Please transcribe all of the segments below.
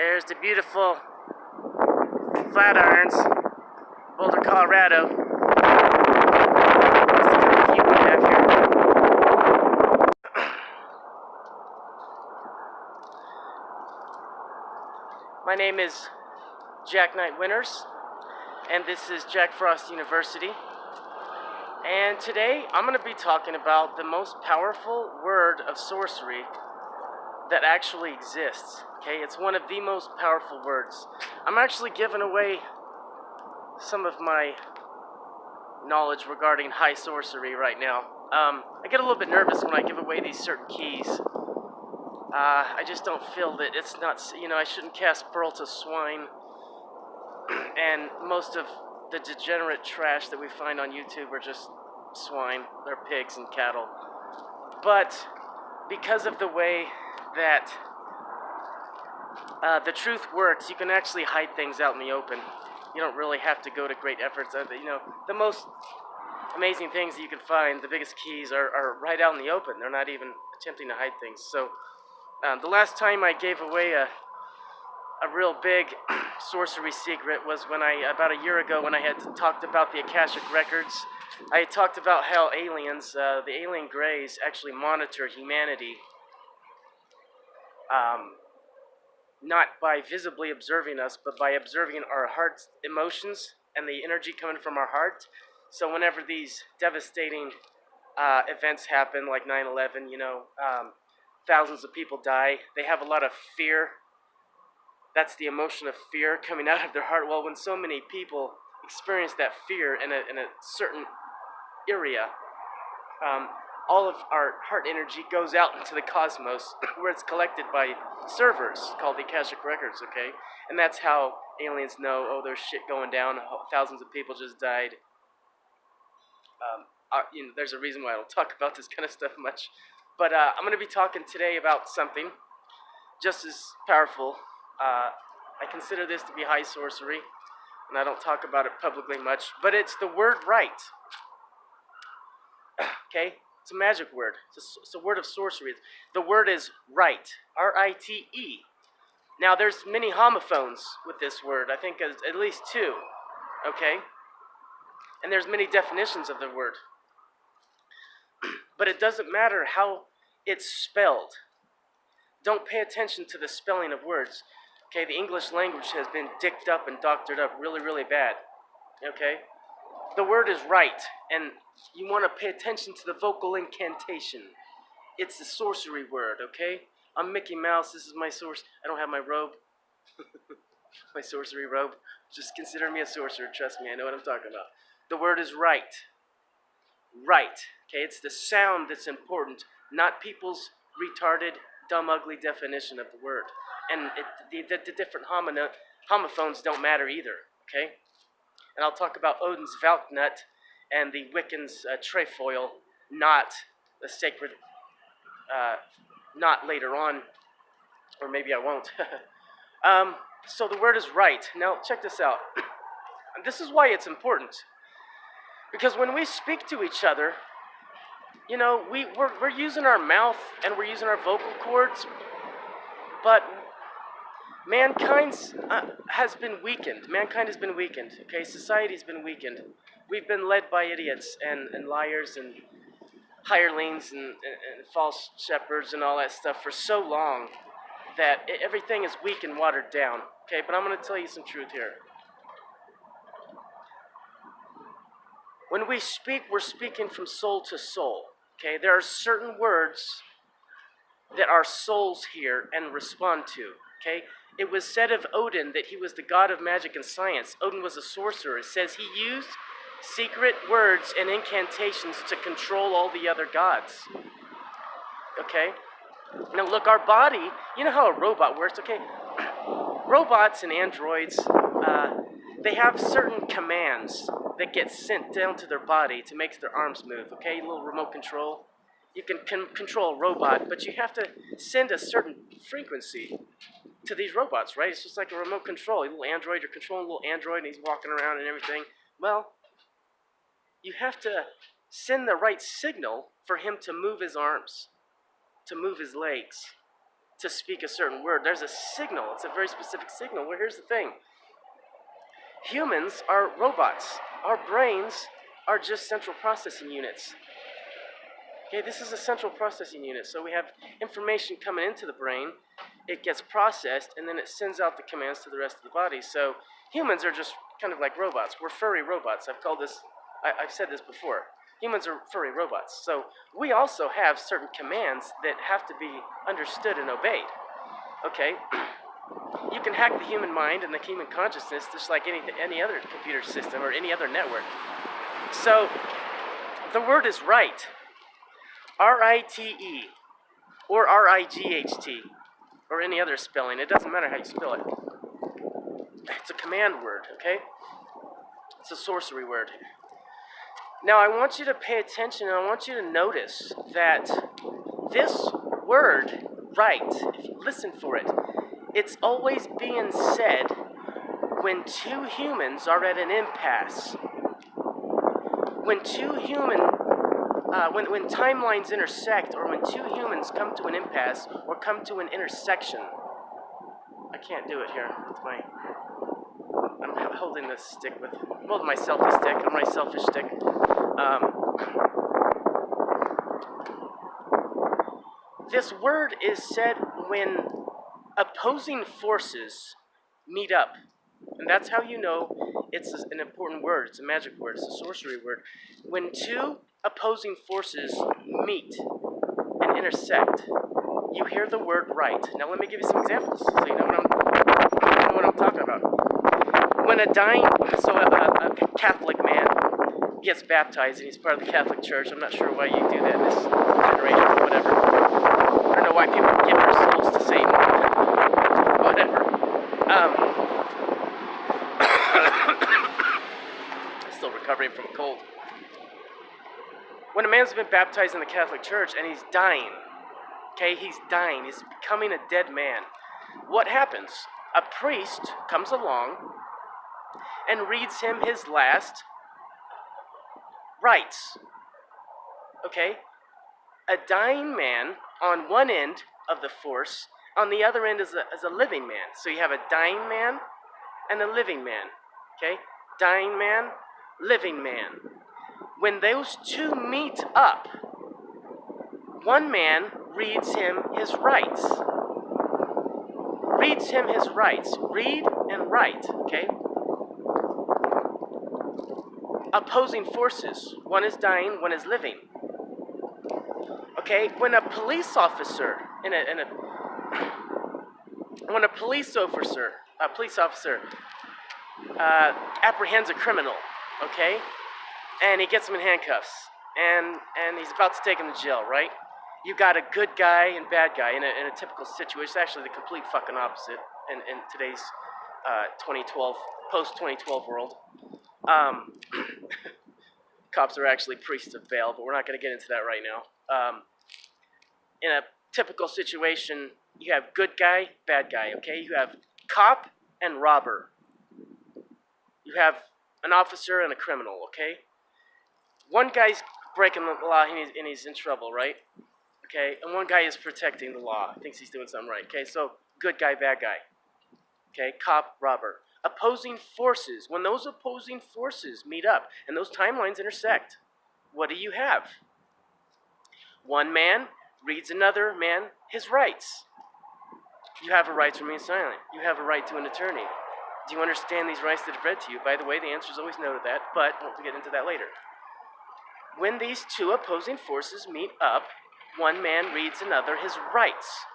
There's the beautiful Flatirons, Boulder, Colorado. That's the kind of view we have here. My name is Jack Knight Winters, and this is Jack Frost University. And today I'm going to be talking about the most powerful word of sorcery that actually exists. Okay, it's one of the most powerful words. I'm actually giving away some of my knowledge regarding high sorcery right now. I get a little bit nervous when I give away these certain keys. I just don't feel that it's not, I shouldn't cast Pearl to Swine. And most of the degenerate trash that we find on YouTube are just swine. They're pigs and cattle. But because of the way that the truth works, you can actually hide things out in the open. You don't really have to go to great efforts. The most amazing things that you can find, the biggest keys, are right out in the open. They're not even attempting to hide things. So the last time I gave away a real big sorcery secret was when about a year ago, when I had talked about the Akashic Records. I had talked about how aliens, the alien greys, actually monitor humanity. Not by visibly observing us, but by observing our heart's emotions and the energy coming from our heart. So whenever these devastating events happen, like 9/11, thousands of people die, they have a lot of fear. That's the emotion of fear coming out of their heart. Well, when so many people experience that fear in a certain area, all of our heart energy goes out into the cosmos, where it's collected by servers called the Akashic Records, okay? And that's how aliens know, oh, there's shit going down, thousands of people just died. There's a reason why I don't talk about this kind of stuff much. But I'm going to be talking today about something just as powerful. I consider this to be high sorcery, and I don't talk about it publicly much, but it's the word Rite. Okay? It's a magic word. It's a word of sorcery. The word is Rite. R-I-T-E. Now, there's many homophones with this word. I think at least two. Okay? And there's many definitions of the word. But it doesn't matter how it's spelled. Don't pay attention to the spelling of words. Okay? The English language has been dicked up and doctored up really, really bad. Okay? The word is Rite, and you want to pay attention to the vocal incantation. It's the sorcery word, okay? I'm Mickey Mouse. This is my source. I don't have my robe. My sorcery robe. Just consider me a sorcerer. Trust me, I know what I'm talking about. The word is Rite. Rite. Okay, it's the sound that's important, not people's retarded, dumb, ugly definition of the word. And the different homophones don't matter either, okay? And I'll talk about Odin's Valknut and the Wiccan's trefoil, not the sacred, not later on, or maybe I won't. So the word is Rite. Now, check this out. This is why it's important. Because when we speak to each other, we're using our mouth and we're using our vocal cords, but mankind has been weakened. Mankind has been weakened. Okay, society's been weakened. We've been led by idiots and liars and hirelings and false shepherds and all that stuff for so long that everything is weak and watered down. Okay, but I'm going to tell you some truth here. When we speak, we're speaking from soul to soul. Okay, there are certain words that our souls hear and respond to. Okay. It was said of Odin that he was the god of magic and science. Odin was a sorcerer. It says he used secret words and incantations to control all the other gods. Okay? Now look, our body, you know how a robot works, okay? Robots and androids, they have certain commands that get sent down to their body to make their arms move, okay? A little remote control. You can control a robot, but you have to send a certain frequency to these robots, right? It's just like a remote control. A little android, you're controlling a little android, and he's walking around and everything. Well, you have to send the right signal for him to move his arms, to move his legs, to speak a certain word. There's a signal. It's a very specific signal. Well, here's the thing. Humans are robots. Our brains are just central processing units. Okay, this is a central processing unit. So we have information coming into the brain, it gets processed, and then it sends out the commands to the rest of the body. So humans are just kind of like robots. We're furry robots. I've said this before. Humans are furry robots. So we also have certain commands that have to be understood and obeyed. Okay, you can hack the human mind and the human consciousness just like any other computer system or any other network. So the word is right. R-I-T-E, or R-I-G-H-T, or any other spelling. It doesn't matter how you spell it. It's a command word, okay? It's a sorcery word. Now, I want you to pay attention, and I want you to notice that this word, right, if you listen for it, it's always being said when two humans are at an impasse. When when timelines intersect, or when two humans come to an impasse, or come to an intersection. I can't do it here with I'm holding this stick with, well, my selfie stick, or my selfish stick. This word is said when opposing forces meet up. And that's how you know it's an important word. It's a magic word. It's a sorcery word. When two opposing forces meet and intersect, you hear the word right. Now let me give you some examples so you know what I'm talking about. When a Catholic man gets baptized and he's part of the Catholic Church, I'm not sure why you do that in this generation, but whatever. I don't know why people give their souls to Satan. Whatever. Still recovering from a cold. When a man's been baptized in the Catholic Church and he's dying, okay, he's dying, he's becoming a dead man, what happens? A priest comes along and reads him his last rites. Okay? A dying man on one end of the force, on the other end is a living man. So you have a dying man and a living man. Okay? Dying man, living man. When those two meet up, one man reads him his rites. Reads him his rites. Read and write, okay? Opposing forces. One is dying, one is living. Okay, when a police officer apprehends a criminal, okay, and he gets him in handcuffs, and he's about to take him to jail, right? You got a good guy and bad guy in a typical situation. It's actually the complete fucking opposite in today's 2012, post-2012 world. Cops are actually priests of Baal, but we're not going to get into that right now. In a typical situation, you have good guy, bad guy, okay? You have cop and robber. You have an officer and a criminal, okay? One guy's breaking the law and he's in trouble, right? Okay, and one guy is protecting the law, thinks he's doing something right. Okay, so good guy, bad guy. Okay, cop, robber. Opposing forces. When those opposing forces meet up and those timelines intersect, what do you have? One man reads another man his rights. You have a right to remain silent. You have a right to an attorney. Do you understand these rights that are read to you? By the way, the answer is always no to that, but we'll get into that later. When these two opposing forces meet up, one man reads another his rights.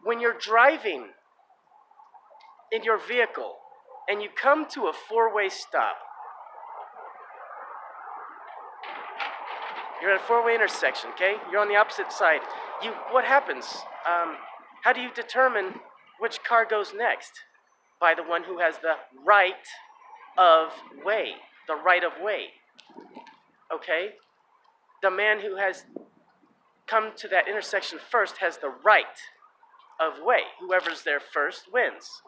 When you're driving in your vehicle and you come to a four-way stop, you're at a four-way intersection, okay? You're on the opposite side. What happens? How do you determine which car goes next? By the one who has the right of way. The right of way. Okay? The man who has come to that intersection first has the right of way. Whoever's there first wins.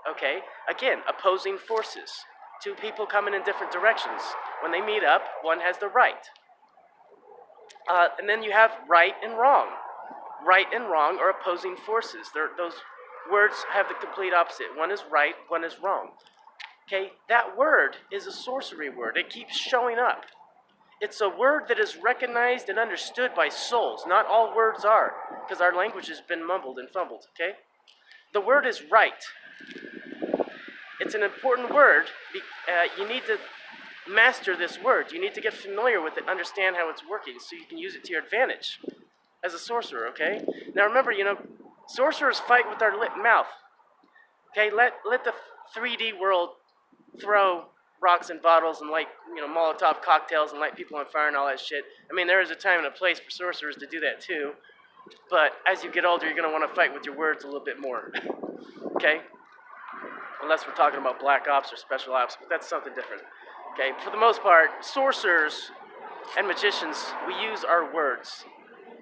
Okay? Again, opposing forces. Two people coming in different directions. When they meet up, one has the right. And then you have right and wrong. right and wrong are opposing forces. Those words have the complete opposite. One is right, one is wrong. Okay, that word is a sorcery word. It keeps showing up. It's a word that is recognized and understood by souls. Not all words are, because our language has been mumbled and fumbled, okay? The word is right. It's an important word. You need to master this word. You need to get familiar with it, understand how it's working, so you can use it to your advantage as a sorcerer, okay? Now remember, sorcerers fight with their lit mouth. Okay, let the 3D world throw rocks and bottles and light, Molotov cocktails and light people on fire and all that shit. I mean, there is a time and a place for sorcerers to do that too. But as you get older, you're going to want to fight with your words a little bit more. Okay? Unless we're talking about black ops or special ops, but that's something different. Okay? For the most part, sorcerers and magicians, we use our words.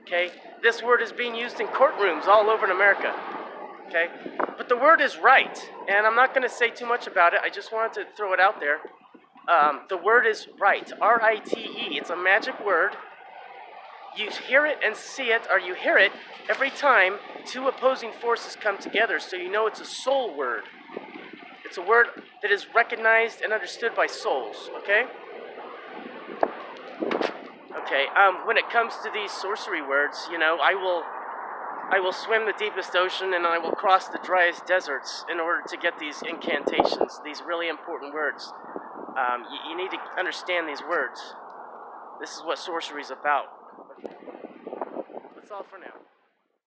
Okay? This word is being used in courtrooms all over in America. Okay? But the word is right, and I'm not going to say too much about it. I just wanted to throw it out there. The word is right, R-I-T-E. It's a magic word. You hear it and see it, or you hear it every time two opposing forces come together, so you know it's a soul word. It's a word that is recognized and understood by souls, okay? Okay, when it comes to these sorcery words, I will swim the deepest ocean and I will cross the driest deserts in order to get these incantations, these really important words. You need to understand these words. This is what sorcery is about. That's all for now.